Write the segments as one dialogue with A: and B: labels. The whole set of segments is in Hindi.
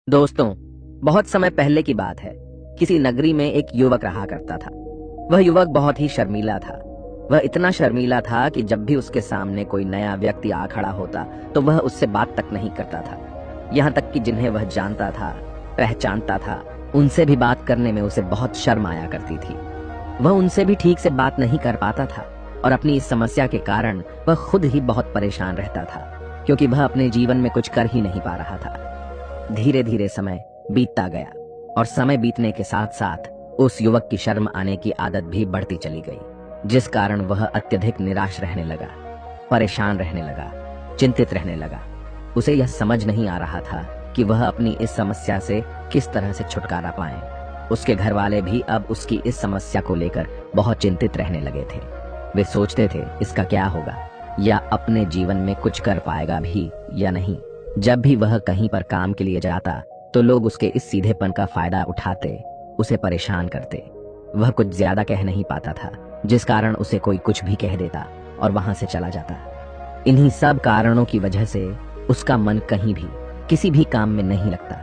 A: दोस्तों, बहुत समय पहले की बात है। किसी नगरी में एक युवक रहा करता था। वह युवक बहुत ही शर्मीला था। वह इतना शर्मीला था कि जब भी उसके सामने कोई नया व्यक्ति आ खड़ा होता तो वह उससे बात तक नहीं करता था। यहाँ तक कि जिन्हें वह जानता था, पहचानता था, उनसे भी बात करने में उसे बहुत शर्म आया करती थी। वह उनसे भी ठीक से बात नहीं कर पाता था और अपनी इस समस्या के कारण वह खुद ही बहुत परेशान रहता था, क्योंकि वह अपने जीवन में कुछ कर ही नहीं पा रहा था। धीरे धीरे समय बीतता गया और समय बीतने के साथ साथ उस युवक की शर्म आने की आदत भी बढ़ती चली गई, जिस कारण वह अत्यधिक निराश रहने लगा, परेशान रहने लगा, चिंतित रहने लगा। उसे यह समझ नहीं आ रहा था कि वह अपनी इस समस्या से किस तरह से छुटकारा पाए। उसके घर वाले भी अब उसकी इस समस्या को लेकर बहुत चिंतित रहने लगे थे। वे सोचते थे इसका क्या होगा, या अपने जीवन में कुछ कर पाएगा भी या नहीं। जब भी वह कहीं पर काम के लिए जाता तो लोग उसके इस सीधेपन का फायदा उठाते, उसे परेशान करते। वह कुछ ज्यादा कह नहीं पाता था, जिस कारण उसे कोई कुछ भी कह देता और वहां से चला जाता। इन्हीं सब कारणों की वजह से उसका मन कहीं भी किसी भी काम में नहीं लगता।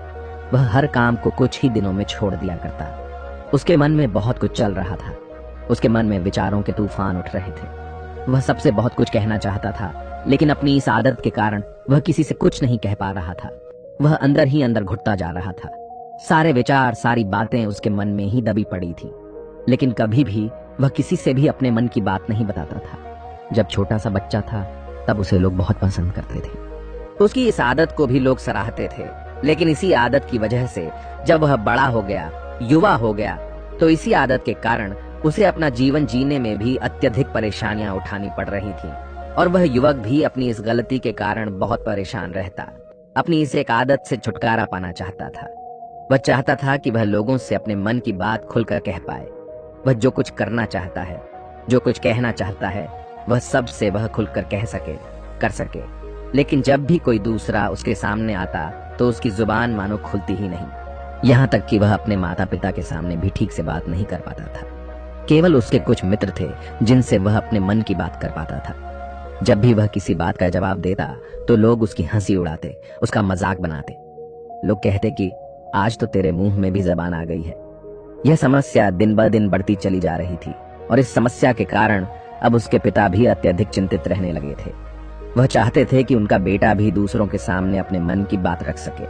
A: वह हर काम को कुछ ही दिनों में छोड़ दिया करता। उसके मन में बहुत कुछ चल रहा था। उसके मन में विचारों के तूफान उठ रहे थे। वह सबसे बहुत कुछ कहना चाहता था, लेकिन अपनी इस आदत के कारण वह किसी से कुछ नहीं कह पा रहा था। वह अंदर ही अंदर घुटता जा रहा था। सारे विचार, सारी बातें उसके मन में ही दबी पड़ी थी, लेकिन कभी भी वह किसी से भी अपने मन की बात नहीं बताता था। जब छोटा सा बच्चा था तब उसे लोग बहुत पसंद करते थे। उसकी इस आदत को भी लोग सराहते थे, लेकिन इसी आदत की वजह से जब वह बड़ा हो गया, युवा हो गया, तो इसी आदत के कारण उसे अपना जीवन जीने में भी अत्यधिक परेशानियां उठानी पड़ रही थी। और वह युवक भी अपनी इस गलती के कारण बहुत परेशान रहता। अपनी इस एक आदत से छुटकारा पाना चाहता था। वह चाहता था कि वह लोगों से अपने मन की बात खुलकर कह पाए। वह जो कुछ करना चाहता है, जो कुछ कहना चाहता है, वह सब से वह खुलकर कह सके, कर सके। लेकिन जब भी कोई दूसरा उसके सामने आता तो उसकी जुबान मानो खुलती ही नहीं। यहाँ तक कि वह अपने माता पिता के सामने भी ठीक से बात नहीं कर पाता था। केवल उसके कुछ मित्र थे जिनसे वह अपने मन की बात कर पाता था। जब भी वह किसी बात का जवाब देता तो लोग उसकी हंसी उड़ाते, उसका मजाक बनाते। लोग कहते कि आज तो तेरे मुंह में भी जबान आ गई है। यह समस्या दिन ब दिन बढ़ती चली जा रही थी और इस समस्या के कारण अब उसके पिता भी अत्यधिक चिंतित रहने लगे थे। वह चाहते थे कि उनका बेटा भी दूसरों के सामने अपने मन की बात रख सके,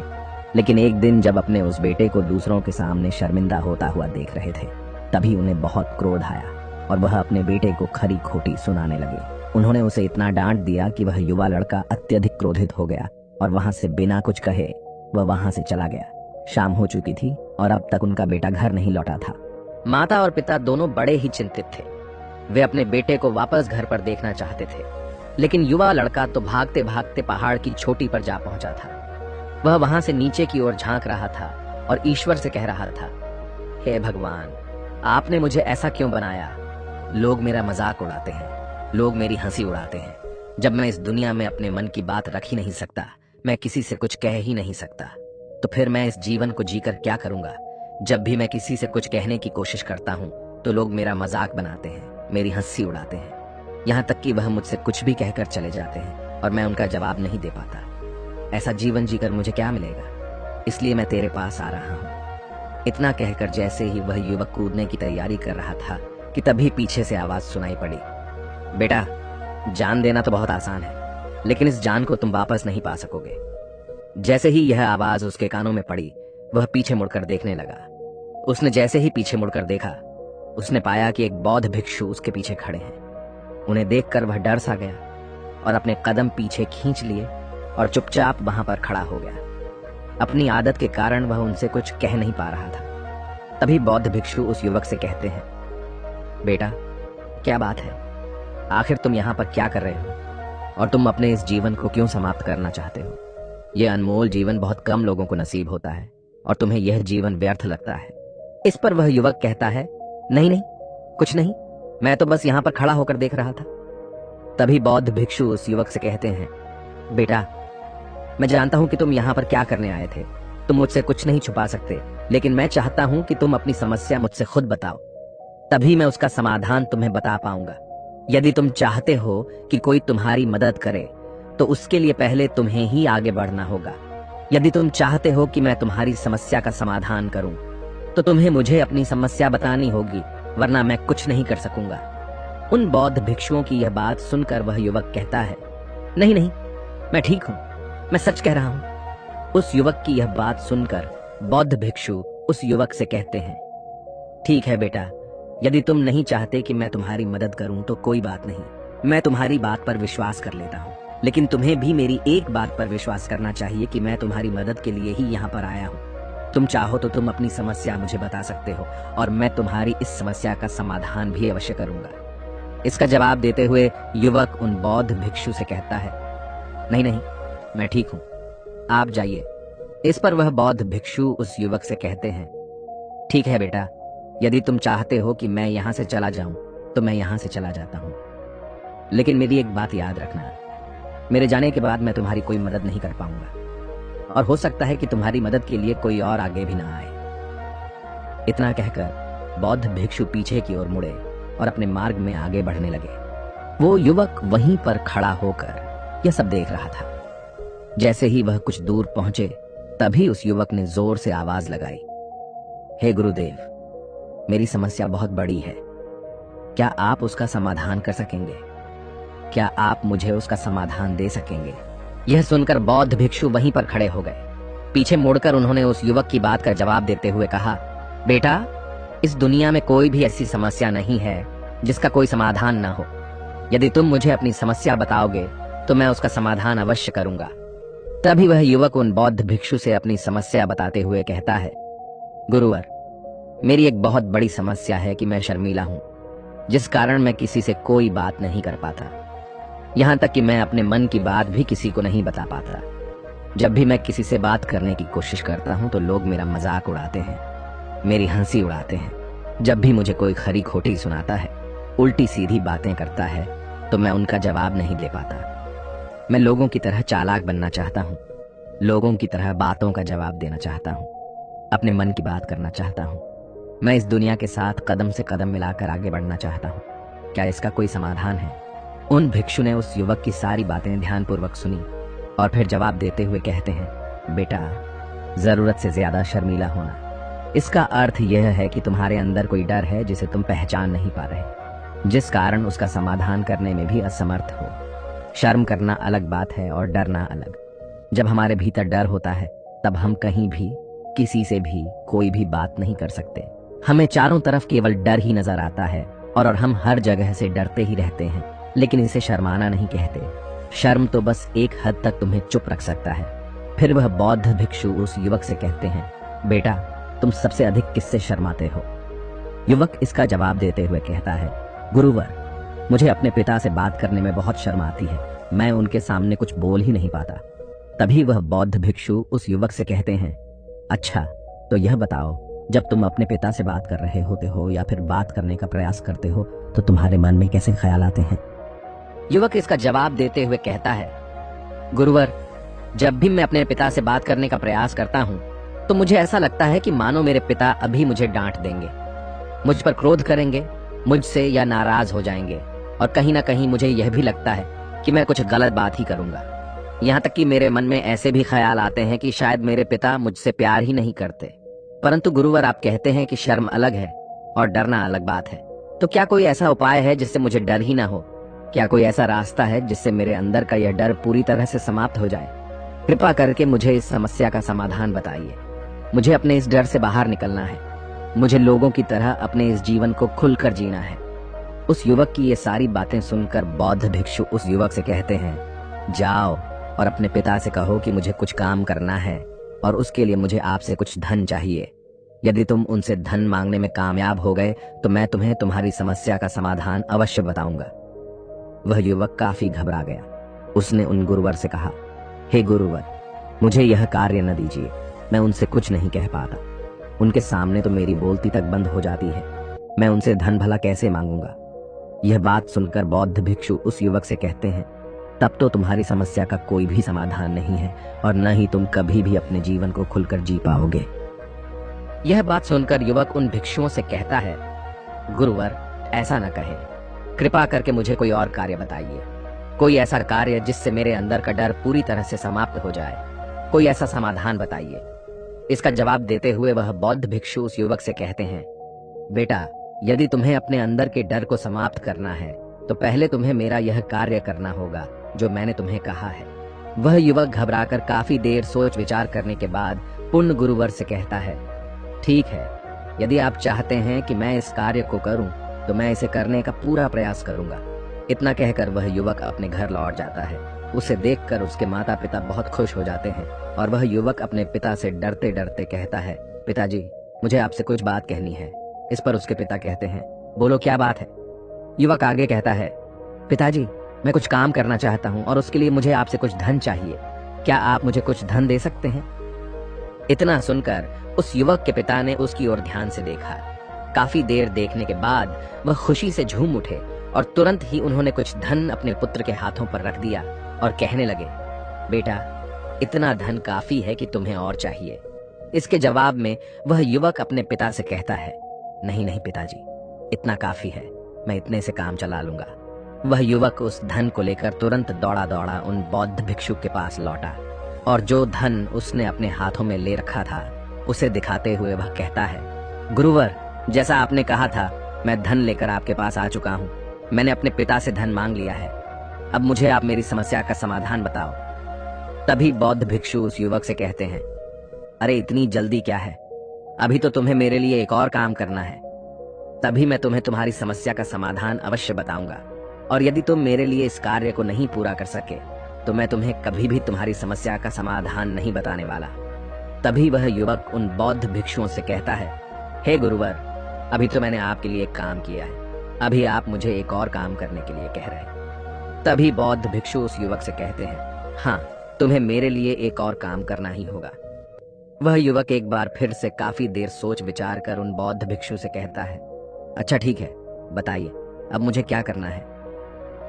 A: लेकिन एक दिन जब अपने उस बेटे को दूसरों के सामने शर्मिंदा होता हुआ देख रहे थे, तभी उन्हें बहुत क्रोध आया और वह अपने बेटे को खरी खोटी सुनाने लगे। उन्होंने उसे इतना डांट दिया कि वह युवा लड़का अत्यधिक क्रोधित हो गया और वहां से बिना कुछ कहे वह वहां से चला गया। शाम हो चुकी थी और अब तक उनका बेटा घर नहीं लौटा था। माता और पिता दोनों बड़े ही चिंतित थे। वे अपने बेटे को वापस घर पर देखना चाहते थे, लेकिन युवा लड़का तो भागते भागते पहाड़ की चोटी पर जा पहुंचा था। वह वहां से नीचे की ओर झांक रहा था और ईश्वर से कह रहा था, हे भगवान, आपने मुझे ऐसा क्यों बनाया? लोग मेरा मजाक उड़ाते हैं, लोग मेरी हंसी उड़ाते हैं। जब मैं इस दुनिया में अपने मन की बात रख ही नहीं सकता, मैं किसी से कुछ कह ही नहीं सकता, तो फिर मैं इस जीवन को जीकर क्या करूंगा? जब भी मैं किसी से कुछ कहने की कोशिश करता हूँ तो लोग मेरा मजाक बनाते हैं, मेरी हंसी उड़ाते हैं। यहाँ तक कि वह मुझसे कुछ भी कहकर चले जाते हैं और मैं उनका जवाब नहीं दे पाता। ऐसा जीवन जीकर मुझे क्या मिलेगा? इसलिए मैं तेरे पास आ रहा हूँ। इतना कहकर जैसे ही वह युवक कूदने की तैयारी कर रहा था कि तभी पीछे से आवाज सुनाई पड़ी, बेटा, जान देना तो बहुत आसान है, लेकिन इस जान को तुम वापस नहीं पा सकोगे। जैसे ही यह आवाज उसके कानों में पड़ी, वह पीछे मुड़कर देखने लगा। उसने जैसे ही पीछे मुड़कर देखा, उसने पाया कि एक बौद्ध भिक्षु उसके पीछे खड़े हैं। उन्हें देखकर वह डर सा गया और अपने कदम पीछे खींच लिए और चुपचाप वहां पर खड़ा हो गया। अपनी आदत के कारण वह उनसे कुछ कह नहीं पा रहा था। तभी बौद्ध भिक्षु उस युवक से कहते हैं, बेटा, क्या बात है? आखिर तुम यहाँ पर क्या कर रहे हो और तुम अपने इस जीवन को क्यों समाप्त करना चाहते हो? यह अनमोल जीवन बहुत कम लोगों को नसीब होता है और तुम्हें यह जीवन व्यर्थ लगता है। इस पर वह युवक कहता है, नहीं नहीं, कुछ नहीं, मैं तो बस यहाँ पर खड़ा होकर देख रहा था। तभी बौद्ध भिक्षु उस युवक से कहते हैं, बेटा, मैं जानता हूं कि तुम यहाँ पर क्या करने आए थे। तुम मुझसे कुछ नहीं छुपा सकते, लेकिन मैं चाहता हूं कि तुम अपनी समस्या मुझसे खुद बताओ, तभी मैं उसका समाधान तुम्हें बता पाऊंगा। यदि तुम चाहते हो कि कोई तुम्हारी मदद करे तो उसके लिए पहले तुम्हें ही आगे बढ़ना होगा। यदि तुम चाहते हो कि मैं तुम्हारी समस्या का समाधान करूं, तो तुम्हें मुझे अपनी समस्या बतानी होगी, वरना मैं कुछ नहीं कर सकूंगा। उन बौद्ध भिक्षुओं की यह बात सुनकर वह युवक कहता है, नहीं नहीं, मैं ठीक हूं, मैं सच कह रहा हूं। उस युवक की यह बात सुनकर बौद्ध भिक्षु उस युवक से कहते हैं, ठीक है बेटा, यदि तुम नहीं चाहते कि मैं तुम्हारी मदद करूं तो कोई बात नहीं, मैं तुम्हारी बात पर विश्वास कर लेता हूं। लेकिन तुम्हें भी मेरी एक बात पर विश्वास करना चाहिए कि मैं तुम्हारी मदद के लिए ही यहाँ पर आया हूँ। तुम चाहो तो तुम अपनी समस्या मुझे बता सकते हो और मैं तुम्हारी इस समस्या का समाधान भी अवश्य करूंगा। इसका जवाब देते हुए युवक उन बौद्ध भिक्षु से कहता है, नहीं नहीं, मैं ठीक हूँ, आप जाइए। इस पर वह बौद्ध भिक्षु उस युवक से कहते हैं, ठीक है बेटा, यदि तुम चाहते हो कि मैं यहाँ से चला जाऊं तो मैं यहाँ से चला जाता हूँ, लेकिन मेरी एक बात याद रखना, मेरे जाने के बाद मैं तुम्हारी कोई मदद नहीं कर पाऊंगा और हो सकता है कि तुम्हारी मदद के लिए कोई और आगे भी ना आए। इतना कहकर बौद्ध भिक्षु पीछे की ओर मुड़े और अपने मार्ग में आगे बढ़ने लगे। वो युवक वहीं पर खड़ा होकर यह सब देख रहा था। जैसे ही वह कुछ दूर पहुंचे, तभी उस युवक ने जोर से आवाज लगाई, हे गुरुदेव, मेरी समस्या बहुत बड़ी है, क्या आप उसका समाधान कर सकेंगे? क्या आप मुझे उसका समाधान दे सकेंगे? यह सुनकर बौद्ध भिक्षु वहीं पर खड़े हो गए। पीछे मुड़कर उन्होंने उस युवक की बात का जवाब देते हुए कहा, बेटा, इस दुनिया में कोई भी ऐसी समस्या नहीं है जिसका कोई समाधान ना हो। यदि तुम मुझे अपनी समस्या बताओगे तो मैं उसका समाधान अवश्य करूंगा। तभी वह युवक उन बौद्ध भिक्षु से अपनी समस्या बताते हुए कहता है, गुरुवर, मेरी एक बहुत बड़ी समस्या है कि मैं शर्मीला हूं, जिस कारण मैं किसी से कोई बात नहीं कर पाता। यहां तक कि मैं अपने मन की बात भी किसी को नहीं बता पाता। जब भी मैं किसी से बात करने की कोशिश करता हूं तो लोग मेरा मजाक उड़ाते हैं, मेरी हंसी उड़ाते हैं। जब भी मुझे कोई खरी खोटी सुनाता है, उल्टी सीधी बातें करता है, तो मैं उनका जवाब नहीं दे पाता। मैं लोगों की तरह चालाक बनना चाहता हूं, लोगों की तरह बातों का जवाब देना चाहता हूं, अपने मन की बात करना चाहता हूं। मैं इस दुनिया के साथ कदम से कदम मिलाकर आगे बढ़ना चाहता हूं। क्या इसका कोई समाधान है? उन भिक्षु ने उस युवक की सारी बातें ध्यानपूर्वक सुनी और फिर जवाब देते हुए कहते हैं, बेटा, जरूरत से ज्यादा शर्मीला होना, इसका अर्थ यह है कि तुम्हारे अंदर कोई डर है जिसे तुम पहचान नहीं पा रहे, जिस कारण उसका समाधान करने में भी असमर्थ हो। शर्म करना अलग बात है और डरना अलग। जब हमारे भीतर डर होता है, तब हम कहीं भी, किसी से भी कोई भी बात नहीं कर सकते। हमें चारों तरफ केवल डर ही नजर आता है और हम हर जगह से डरते ही रहते हैं, लेकिन इसे शर्माना नहीं कहते। शर्म तो बस एक हद तक तुम्हें चुप रख सकता है। फिर वह बौद्ध भिक्षु उस युवक से कहते हैं, बेटा, तुम सबसे अधिक किससे शर्माते हो? युवक इसका जवाब देते हुए कहता है, गुरुवर, मुझे अपने पिता से बात करने में बहुत शर्म आती है, मैं उनके सामने कुछ बोल ही नहीं पाता। तभी वह बौद्ध भिक्षु उस युवक से कहते हैं, अच्छा, तो यह बताओ, जब तुम अपने पिता से बात कर रहे होते हो या फिर बात करने का प्रयास करते हो तो तुम्हारे मन में कैसे ख्याल आते हैं? युवक इसका जवाब देते हुए कहता है, गुरुवर, जब भी मैं अपने पिता से बात करने का प्रयास करता हूँ तो मुझे ऐसा लगता है कि मानो मेरे पिता अभी मुझे डांट देंगे, मुझ पर क्रोध करेंगे, मुझसे या नाराज हो जाएंगे, और कहीं ना कहीं मुझे यह भी लगता है कि मैं कुछ गलत बात ही करूंगा। यहाँ तक कि मेरे मन में ऐसे भी ख्याल आते हैं कि शायद मेरे पिता मुझसे प्यार ही नहीं करते। परंतु गुरुवर, आप कहते हैं कि शर्म अलग है और डरना अलग बात है, तो क्या कोई ऐसा उपाय है जिससे मुझे डर ही ना हो? क्या कोई ऐसा रास्ता है जिससे मेरे अंदर का यह डर पूरी तरह से समाप्त हो जाए? कृपा करके मुझे इस समस्या का समाधान बताइए। मुझे अपने इस डर से बाहर निकलना है। मुझे लोगों की तरह अपने इस जीवन को खुलकर जीना है। उस युवक की ये सारी बातें सुनकर बौद्ध भिक्षु उस युवक से कहते हैं, जाओ और अपने पिता से कहो कि मुझे कुछ काम करना है और उसके लिए मुझे आपसे कुछ धन चाहिए। यदि तुम उनसे धन मांगने में कामयाब हो गए तो मैं तुम्हें तुम्हारी समस्या का समाधान अवश्य बताऊंगा। वह युवक काफी घबरा गया। उसने उन गुरुवर से कहा, हे गुरुवर, मुझे यह कार्य न दीजिए, मैं उनसे कुछ नहीं कह पाता। उनके सामने तो मेरी बोलती तक बंद हो जाती है, मैं उनसे धन भला कैसे मांगूंगा? यह बात सुनकर बौद्ध भिक्षु उस युवक से कहते हैं, तब तो तुम्हारी समस्या का कोई भी समाधान नहीं है और न ही तुम कभी भी अपने जीवन को खुलकर जी पाओगे। यह बात सुनकर युवक उन भिक्षुओं से कहता है, गुरुवर, ऐसा न कहे, कृपा करके मुझे कोई और कार्य बताइए, कोई ऐसा कार्य जिससे मेरे अंदर का डर पूरी तरह से समाप्त हो जाए। कोई ऐसा समाधान बताइए। इसका जवाब देते हुए वह बौद्ध भिक्षु उस युवक से कहते हैं, बेटा, यदि तुम्हें अपने अंदर के डर को समाप्त करना है तो पहले तुम्हें मेरा यह कार्य करना होगा जो मैंने तुम्हें कहा है। वह युवक घबराकर काफी देर सोच विचार करने के बाद पुण्य गुरुवर से कहता है, ठीक है, यदि आप चाहते हैं कि मैं इस कार्य को करूं तो मैं इसे करने का पूरा प्रयास करूंगा। इतना कहकर वह युवक अपने घर लौट जाता है। उसे देखकर उसके माता पिता बहुत खुश हो जाते हैं और वह युवक अपने पिता से डरते डरते कहता है, पिताजी, मुझे आपसे कुछ बात कहनी है। इस पर उसके पिता कहते हैं, बोलो क्या बात है। युवक आगे कहता है, पिताजी, मैं कुछ काम करना चाहता हूँ और उसके लिए मुझे आपसे कुछ धन चाहिए। क्या आप मुझे कुछ धन दे सकते हैं? इतना सुनकर उस युवक के पिता ने उसकी ओर ध्यान से देखा। काफी देर देखने के बाद वह खुशी से झूम उठे और तुरंत ही उन्होंने कुछ धन अपने पुत्र के हाथों पर रख दिया और कहने लगे, बेटा, इतना धन काफी है कि तुम्हें और चाहिए। इसके जवाब में वह युवक अपने पिता से कहता है, नहीं नहीं पिताजी, इतना काफी है, मैं इतने से काम चला लूंगा। वह युवक उस धन को लेकर तुरंत दौड़ा दौड़ा उन बौद्ध भिक्षु के पास लौटा और जो धन उसने अपने हाथों में ले रखा था उसे दिखाते हुए वह कहता है, गुरुवर, जैसा आपने कहा था मैं धन लेकर आपके पास आ चुका हूँ। मैंने अपने पिता से धन मांग लिया है। अब मुझे आप मेरी समस्या का समाधान बताओ। तभी बौद्ध भिक्षु उस युवक से कहते हैं, अरे इतनी जल्दी क्या है, अभी तो तुम्हें मेरे लिए एक और काम करना है, तभी मैं तुम्हें तुम्हारी समस्या का समाधान अवश्य बताऊंगा। और यदि तुम मेरे लिए इस कार्य को नहीं पूरा कर सके तो मैं तुम्हें कभी भी तुम्हारी समस्या का समाधान नहीं बताने वाला। तभी वह युवक उन बौद्ध भिक्षुओं से कहता है, हे गुरुवर, अभी तो मैंने आपके लिए एक काम किया है, अभी आप मुझे एक और काम करने के लिए कह रहे हैं। तभी बौद्ध भिक्षु उस युवक से कहते हैं, हाँ, तुम्हें मेरे लिए एक और काम करना ही होगा। वह युवक एक बार फिर से काफी देर सोच विचार कर उन बौद्ध भिक्षु से कहता है, अच्छा ठीक है, बताइए अब मुझे क्या करना है।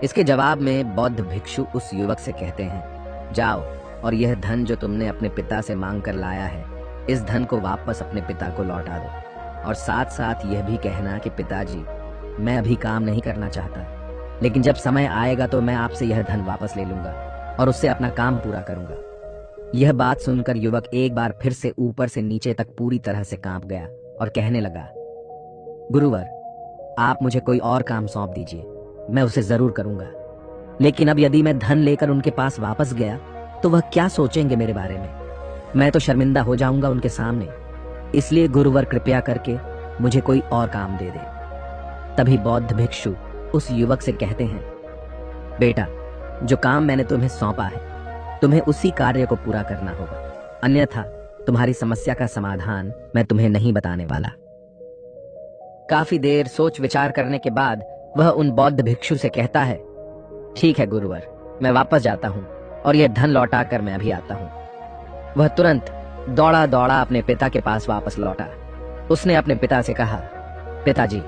A: इसके जवाब में बौद्ध भिक्षु उस युवक से कहते हैं, जाओ और यह धन जो तुमने अपने पिता से मांग कर लाया है, इस धन को वापस अपने पिता को लौटा दो और साथ साथ यह भी कहना कि पिताजी, मैं अभी काम नहीं करना चाहता, लेकिन जब समय आएगा तो मैं आपसे यह धन वापस ले लूंगा और उससे अपना काम पूरा करूंगा। यह बात सुनकर युवक एक बार फिर से ऊपर से नीचे तक पूरी तरह से कांप गया और कहने लगा, गुरुवर, आप मुझे कोई और काम सौंप दीजिए, मैं उसे जरूर करूंगा। लेकिन अब यदि मैं धन लेकर उनके पास वापस गया तो वह क्या सोचेंगे मेरे बारे में? मैं तो शर्मिंदा हो जाऊंगा उनके सामने। इसलिए गुरुवर, कृपया करके मुझे कोई और काम दे दे। तभी बौद्ध भिक्षु उस युवक से कहते हैं, बेटा, जो काम मैंने तुम्हें सौंपा है तुम्हें उसी कार्य को पूरा करना होगा, अन्यथा तुम्हारी समस्या का समाधान मैं तुम्हें नहीं बताने वाला। काफी देर सोच विचार करने के बाद वह उन बौद्ध भिक्षु से कहता है, ठीक है गुरुवर, मैं वापस जाता हूँ और यह धन लौटाकर मैं अभी आता हूँ। वह तुरंत दौड़ा दौड़ा अपने पिता के पास वापस लौटा। उसने अपने पिता से कहा, पिताजी,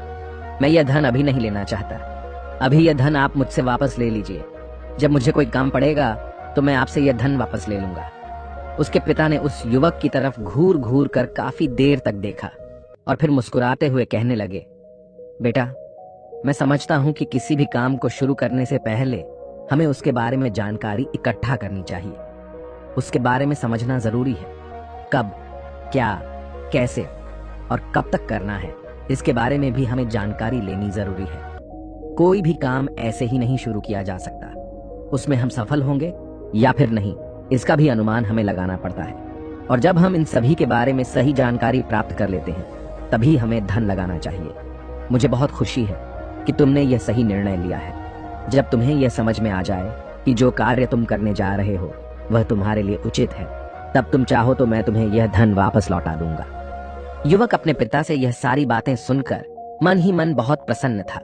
A: मैं यह धन अभी नहीं लेना चाहता, अभी यह धन आप मुझसे वापस ले लीजिए। जब मुझे कोई काम पड़ेगा तो मैं आपसे यह धन वापस ले लूंगा। उसके पिता ने उस युवक की तरफ घूर घूर कर काफी देर तक देखा और फिर मुस्कुराते हुए कहने लगे, बेटा, मैं समझता हूं कि किसी भी काम को शुरू करने से पहले हमें उसके बारे में जानकारी इकट्ठा करनी चाहिए। उसके बारे में समझना जरूरी है। कब, क्या, कैसे और कब तक करना है, इसके बारे में भी हमें जानकारी लेनी जरूरी है। कोई भी काम ऐसे ही नहीं शुरू किया जा सकता। उसमें हम सफल होंगे या फिर नहीं, इसका भी अनुमान हमें लगाना पड़ता है। और जब हम इन सभी के बारे में सही जानकारी प्राप्त कर लेते हैं तभी हमें धन लगाना चाहिए। मुझे बहुत खुशी है कि तुमने यह सही निर्णय लिया है। जब तुम्हें यह समझ में आ जाए कि जो कार्य तुम करने जा रहे हो वह तुम्हारे लिए उचित है, तब तुम चाहो तो मैं तुम्हें यह धन वापस लौटा दूंगा। युवक अपने पिता से यह सारी बातें सुनकर मन ही मन बहुत प्रसन्न था।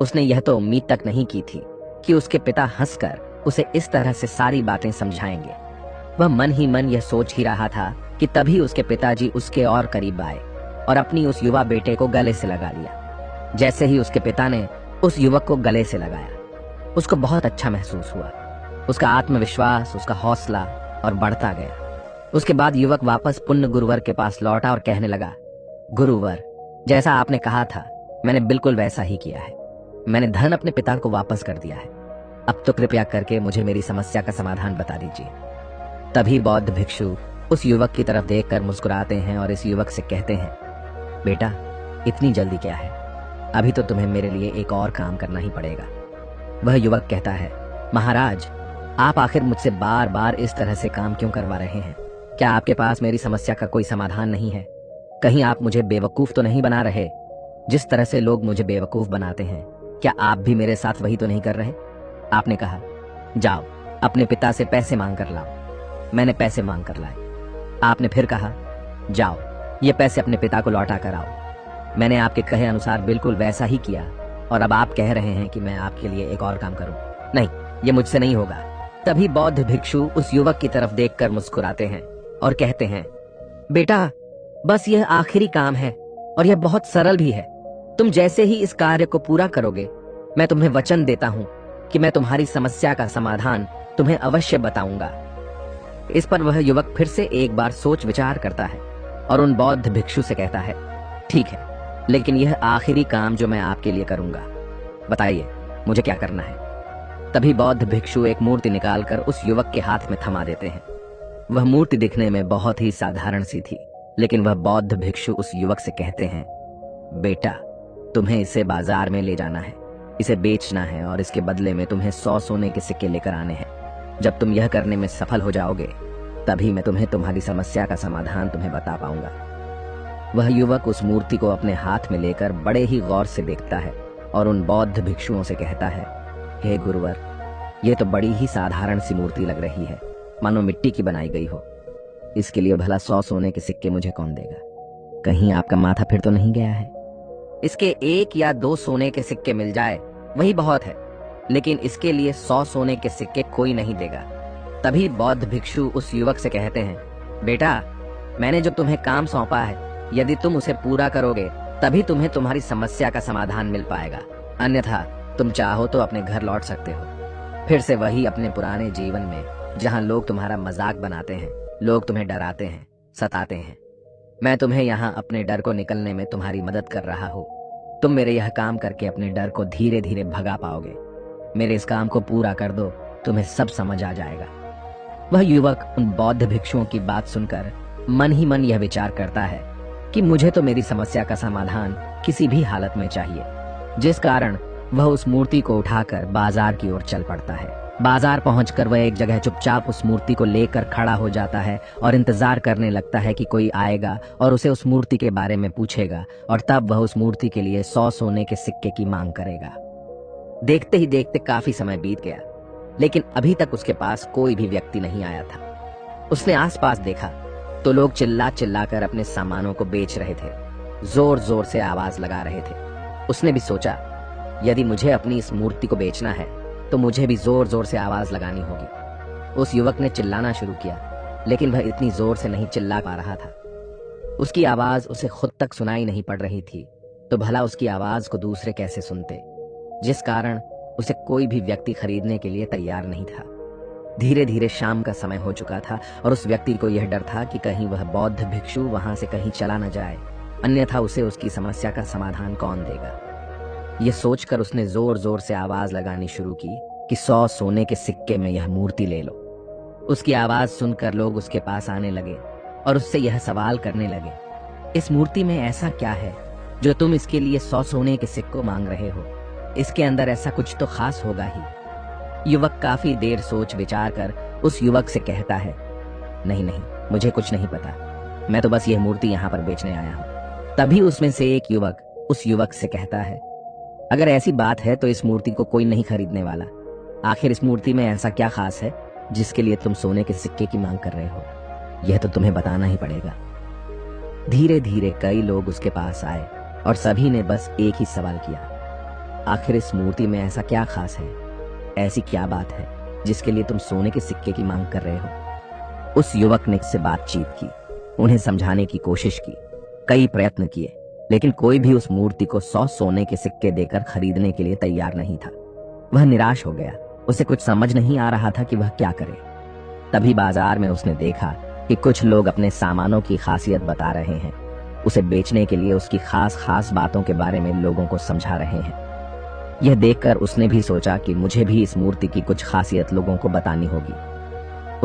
A: उसने यह तो उम्मीद तक नहीं की थी कि उसके पिता हंसकर उसे इस तरह से सारी बातें समझाएंगे। वह मन ही मन यह सोच ही रहा था कि तभी उसके पिताजी उसके और करीब आए और अपनी उस युवा बेटे को गले से लगा लिया। जैसे ही उसके पिता ने उस युवक को गले से लगाया, उसको बहुत अच्छा महसूस हुआ। उसका आत्मविश्वास, उसका हौसला और बढ़ता गया। उसके बाद युवक वापस पुण्य गुरुवर के पास लौटा और कहने लगा, गुरुवर, जैसा आपने कहा था मैंने बिल्कुल वैसा ही किया है। मैंने धन अपने पिता को वापस कर दिया है। अब तो कृपया करके मुझे मेरी समस्या का समाधान बता दीजिए। तभी बौद्ध भिक्षु उस युवक की तरफ देखकर मुस्कुराते हैं और इस युवक से कहते हैं, बेटा, इतनी जल्दी क्या है, अभी तो तुम्हें मेरे लिए एक और काम करना ही पड़ेगा। वह युवक कहता है, महाराज, आप आखिर मुझसे बार बार इस तरह से काम क्यों करवा रहे हैं? क्या आपके पास मेरी समस्या का कोई समाधान नहीं है? कहीं आप मुझे बेवकूफ तो नहीं बना रहे? जिस तरह से लोग मुझे बेवकूफ बनाते हैं, क्या आप भी मेरे साथ वही तो नहीं कर रहे? आपने कहा, जाओ अपने पिता से पैसे मांग कर लाओ। मैंने पैसे मांग कर लाए। आपने फिर कहा, जाओ ये पैसे अपने पिता को लौटा कर आओ। मैंने आपके कहे अनुसार बिल्कुल वैसा ही किया, और अब आप कह रहे हैं कि मैं आपके लिए एक और काम करूं। नहीं, ये मुझसे नहीं होगा। तभी बौद्ध भिक्षु उस युवक की तरफ देखकर मुस्कुराते हैं और कहते हैं, बेटा, बस यह आखिरी काम है और यह बहुत सरल भी है। तुम जैसे ही इस कार्य को पूरा करोगे, मैं तुम्हें वचन देता हूं कि मैं तुम्हारी समस्या का समाधान तुम्हें अवश्य बताऊंगा। इस पर वह युवक फिर से एक बार सोच विचार करता है और उन बौद्ध भिक्षु से कहता है, ठीक है, लेकिन यह आखिरी काम जो मैं आपके लिए करूंगा, बताइए मुझे क्या करना है? तभी बौद्ध भिक्षु एक मूर्ति निकालकर उस युवक के हाथ में थमा देते हैं। वह मूर्ति दिखने में बहुत ही साधारण सी थी, लेकिन वह बौद्ध भिक्षु उस युवक से कहते हैं, बेटा, तुम्हें इसे बाजार में ले जाना है, इसे बेचना है और इसके बदले में तुम्हें 100 सोने के सिक्के लेकर आने हैं। जब तुम यह करने में सफल हो जाओगे, तभी मैं तुम्हें तुम्हारी समस्या का समाधान तुम्हें बता पाऊंगा। वह युवक उस मूर्ति को अपने हाथ में लेकर बड़े ही गौर से देखता है और उन बौद्ध भिक्षुओं से कहता है, हे गुरुवर, ये तो बड़ी ही साधारण सी मूर्ति लग रही है, मानो मिट्टी की बनाई गई हो। इसके लिए भला 100 सोने के सिक्के मुझे कौन देगा? कहीं आपका माथा फिर तो नहीं गया है? इसके 1 या 2 सोने के सिक्के मिल जाए वही बहुत है, लेकिन इसके लिए 100 सोने के सिक्के कोई नहीं देगा। तभी बौद्ध भिक्षु उस युवक से कहते हैं, बेटा, मैंने जो तुम्हें काम सौंपा है, यदि तुम उसे पूरा करोगे तभी तुम्हें तुम्हारी समस्या का समाधान मिल पाएगा, अन्यथा तुम चाहो तो अपने घर लौट सकते हो, फिर से वही अपने पुराने जीवन में, जहां लोग तुम्हारा मजाक बनाते हैं, लोग तुम्हें डराते हैं, सताते हैं। मैं तुम्हें यहाँ अपने डर को निकलने में तुम्हारी मदद कर रहा हूँ। तुम मेरे यह काम करके अपने डर को धीरे धीरे भगा पाओगे। मेरे इस काम को पूरा कर दो, तुम्हें सब समझ आ जाएगा। वह युवक उन बौद्ध भिक्षुओं की बात सुनकर मन ही मन यह विचार करता है कि मुझे तो मेरी समस्या का समाधान किसी भी हालत में चाहिए, जिस कारण वह उस मूर्ति को उठाकर बाजार की ओर चल पड़ता है। बाजार पहुंचकर वह एक जगह चुपचाप उस मूर्ति को लेकर खड़ा हो जाता है और इंतजार करने लगता है कि कोई आएगा और उसे उस मूर्ति के बारे में पूछेगा, और तब वह उस मूर्ति के लिए 100 सोने के सिक्के की मांग करेगा। देखते ही देखते काफी समय बीत गया, लेकिन अभी तक उसके पास कोई भी व्यक्ति नहीं आया था। उसने आसपास देखा तो लोग चिल्ला चिल्लाकर अपने सामानों को बेच रहे थे, जोर जोर से आवाज लगा रहे थे। उसने भी सोचा, यदि मुझे अपनी इस मूर्ति को बेचना है तो मुझे भी जोर जोर से आवाज लगानी होगी। उस युवक ने चिल्लाना शुरू किया, लेकिन वह इतनी जोर से नहीं चिल्ला पा रहा था। उसकी आवाज उसे खुद तक सुनाई नहीं पड़ रही थी, तो भला उसकी आवाज को दूसरे कैसे सुनते, जिस कारण उसे कोई भी व्यक्ति खरीदने के लिए तैयार नहीं था। धीरे धीरे शाम का समय हो चुका था और उस व्यक्ति को यह डर था कि कहीं वह बौद्ध भिक्षु वहां से कहीं चला न जाए, अन्यथा उसे उसकी समस्या का समाधान कौन देगा। यह सोचकर उसने जोर जोर से आवाज लगानी शुरू की कि 100 सोने के सिक्के में यह मूर्ति ले लो। उसकी आवाज सुनकर लोग उसके पास आने लगे और उससे यह सवाल करने लगे, इस मूर्ति में ऐसा क्या है जो तुम इसके लिए 100 सोने के सिक्कों मांग रहे हो? इसके अंदर ऐसा कुछ तो खास होगा ही। युवक काफी देर सोच विचार कर उस युवक से कहता है, नहीं नहीं, मुझे कुछ नहीं पता, मैं तो बस यह मूर्ति यहाँ पर बेचने आया हूँ। तभी उसमें से एक युवक उस युवक से कहता है, अगर ऐसी बात है तो इस मूर्ति को कोई नहीं खरीदने वाला। आखिर इस मूर्ति में ऐसा क्या खास है जिसके लिए तुम सोने के सिक्के की मांग कर रहे हो? यह तो तुम्हें बताना ही पड़ेगा। धीरे धीरे कई लोग उसके पास आए और सभी ने बस एक ही सवाल किया, आखिर इस मूर्ति में ऐसा क्या खास है, ऐसी क्या बात है जिसके लिए तुम सोने के सिक्के की मांग कर रहे हो? उस युवक ने इससे बातचीत की, उन्हें समझाने की कोशिश की, कई प्रयत्न किए, लेकिन कोई भी उस मूर्ति को 100 सोने के सिक्के देकर खरीदने के लिए तैयार नहीं था। वह निराश हो गया, उसे कुछ समझ नहीं आ रहा था कि वह क्या करे। तभी बाजार में उसने देखा कि कुछ लोग अपने सामानों की खासियत बता रहे हैं, उसे बेचने के लिए उसकी खास खास बातों के बारे में लोगों को समझा रहे हैं। यह देखकर उसने भी सोचा कि मुझे भी इस मूर्ति की कुछ खासियत लोगों को बतानी होगी।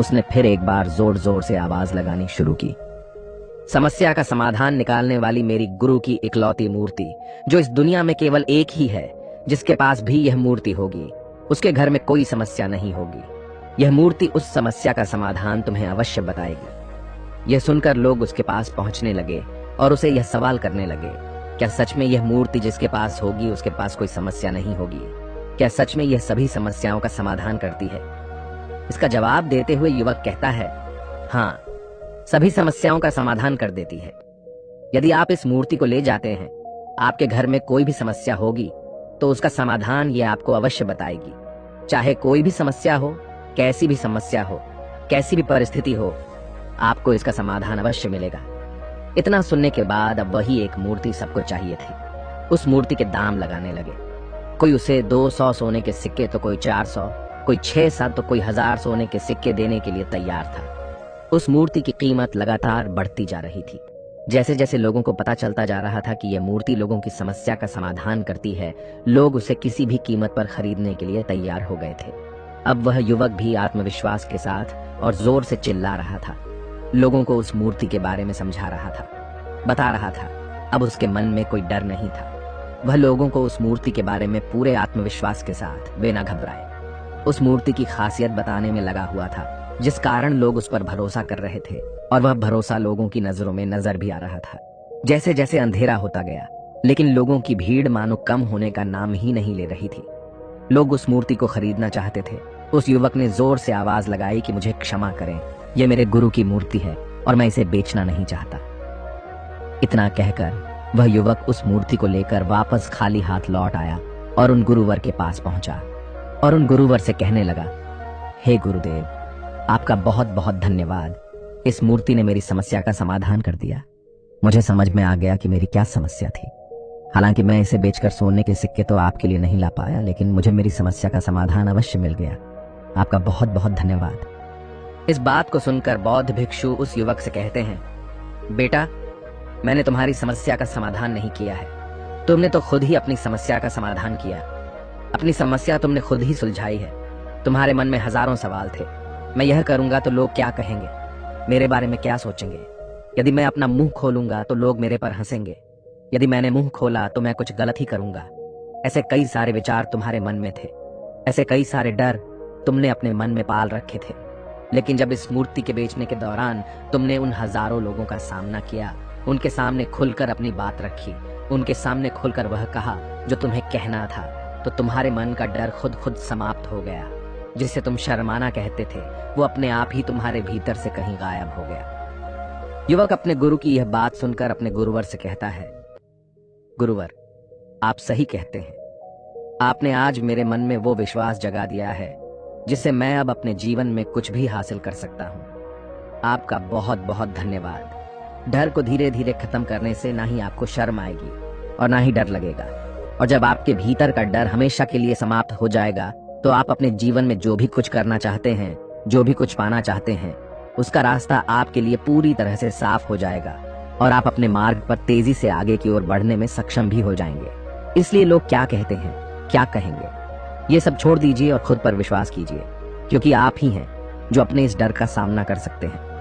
A: उसने फिर एक बार जोर जोर से आवाज लगानी शुरू की। समस्या का समाधान निकालने वाली मेरी गुरु की इकलौती मूर्ति, जो इस दुनिया में केवल एक ही है, जिसके पास भी यह मूर्ति होगी, उसके घर में कोई समस्या नहीं होगी। यह मूर्ति उस समस्या का समाधान तुम्हें अवश्य बताएगी। यह सुनकर लोग उसके पास पहुंचने लगे और उसे यह सवाल करने लगे, क्या सच में यह मूर्ति जिसके पास होगी उसके पास कोई समस्या नहीं होगी? क्या सच में यह सभी समस्याओं का समाधान करती है? इसका जवाब देते हुए युवक कहता है, हाँ, सभी समस्याओं का समाधान कर देती है। यदि आप इस मूर्ति को ले जाते हैं, आपके घर में कोई भी समस्या होगी तो उसका समाधान ये आपको अवश्य बताएगी। चाहे कोई भी समस्या हो, कैसी भी समस्या हो, कैसी भी परिस्थिति हो, आपको इसका समाधान अवश्य मिलेगा। इतना सुनने के बाद अब वही एक मूर्ति सबको चाहिए थी। उस मूर्ति के दाम लगाने लगे। कोई उसे 200 सोने के सिक्के तो कोई 400, कोई 6-7 तो कोई 1000 सोने के सिक्के देने के लिए तैयार था। उस मूर्ति की कीमत लगातार बढ़ती जा रही थी। जैसे जैसे लोगों को पता चलता जा रहा था कि यह मूर्ति लोगों की समस्या का समाधान करती है, लोग उसे किसी भी कीमत पर खरीदने के लिए तैयार हो गए थे। अब वह युवक भी आत्मविश्वास के साथ और जोर से चिल्ला रहा था, लोगों को उस मूर्ति के बारे में समझा रहा था, बता रहा था। अब उसके मन में कोई डर नहीं था। वह लोगों को उस मूर्ति के बारे में पूरे आत्मविश्वास के साथ वे न घबराए उस मूर्ति की खासियत बताने में लगा हुआ था, जिस कारण लोग उस पर भरोसा कर रहे थे, और वह भरोसा लोगों की नजरों में नजर भी आ रहा था। जैसे जैसे अंधेरा होता गया, लेकिन लोगों की भीड़ मानो कम होने का नाम ही नहीं ले रही थी। लोग उस मूर्ति को खरीदना चाहते थे। उस युवक ने जोर से आवाज लगाई कि मुझे क्षमा करें, यह मेरे गुरु की मूर्ति है और मैं इसे बेचना नहीं चाहता। इतना कहकर वह युवक उस मूर्ति को लेकर वापस खाली हाथ लौट आया और उन गुरुवर के पास पहुंचा और उन गुरुवर से कहने लगा, हे गुरुदेव, आपका बहुत बहुत धन्यवाद। इस मूर्ति ने मेरी समस्या का समाधान कर दिया। मुझे समझ में आ गया कि मेरी क्या समस्या थी। हालांकि मैं इसे बेचकर सोने के सिक्के तो आपके लिए नहीं ला पाया, लेकिन मुझे मेरी समस्या का समाधान अवश्य मिल गया। आपका बहुत बहुत धन्यवाद। इस बात को सुनकर बौद्ध भिक्षु उस युवक से कहते हैं, बेटा, मैंने तुम्हारी समस्या का समाधान नहीं किया है। तुमने तो खुद ही अपनी समस्या का समाधान किया। अपनी समस्या तुमने खुद ही सुलझाई है। तुम्हारे मन में हजारों सवाल थे। मैं यह करूंगा तो लोग क्या कहेंगे, मेरे बारे में क्या सोचेंगे। यदि मैं अपना मुंह खोलूंगा तो लोग मेरे पर हंसेंगे। यदि मैंने मुंह खोला तो मैं कुछ गलत ही करूंगा। ऐसे कई सारे विचार तुम्हारे मन में थे। ऐसे कई सारे डर तुमने अपने मन में पाल रखे थे। लेकिन जब इस मूर्ति के बेचने के दौरान तुमने उन हजारों लोगों का सामना किया, उनके सामने खुलकर अपनी बात रखी, उनके सामने खुलकर वह कहा जो तुम्हें कहना था, तो तुम्हारे मन का डर खुद खुद समाप्त हो गया। जिसे तुम शर्माना कहते थे, वो अपने आप ही तुम्हारे भीतर से कहीं गायब हो गया। युवक अपने गुरु की यह बात सुनकर अपने गुरुवर से कहता है, गुरुवर, आप सही कहते हैं। आपने आज मेरे मन में वो विश्वास जगा दिया है जिससे मैं अब अपने जीवन में कुछ भी हासिल कर सकता हूँ। आपका बहुत बहुत धन्यवाद। डर को धीरे धीरे खत्म करने से ना ही आपको शर्म आएगी और ना ही डर लगेगा। और जब आपके भीतर का डर हमेशा के लिए समाप्त हो जाएगा, तो आप अपने जीवन में जो भी कुछ करना चाहते हैं, जो भी कुछ पाना चाहते हैं, उसका रास्ता आपके लिए पूरी तरह से साफ हो जाएगा और आप अपने मार्ग पर तेजी से आगे की ओर बढ़ने में सक्षम भी हो जाएंगे। इसलिए लोग क्या कहते हैं, क्या कहेंगे, ये सब छोड़ दीजिए और खुद पर विश्वास कीजिए, क्योंकि आप ही हैं जो अपने इस डर का सामना कर सकते हैं।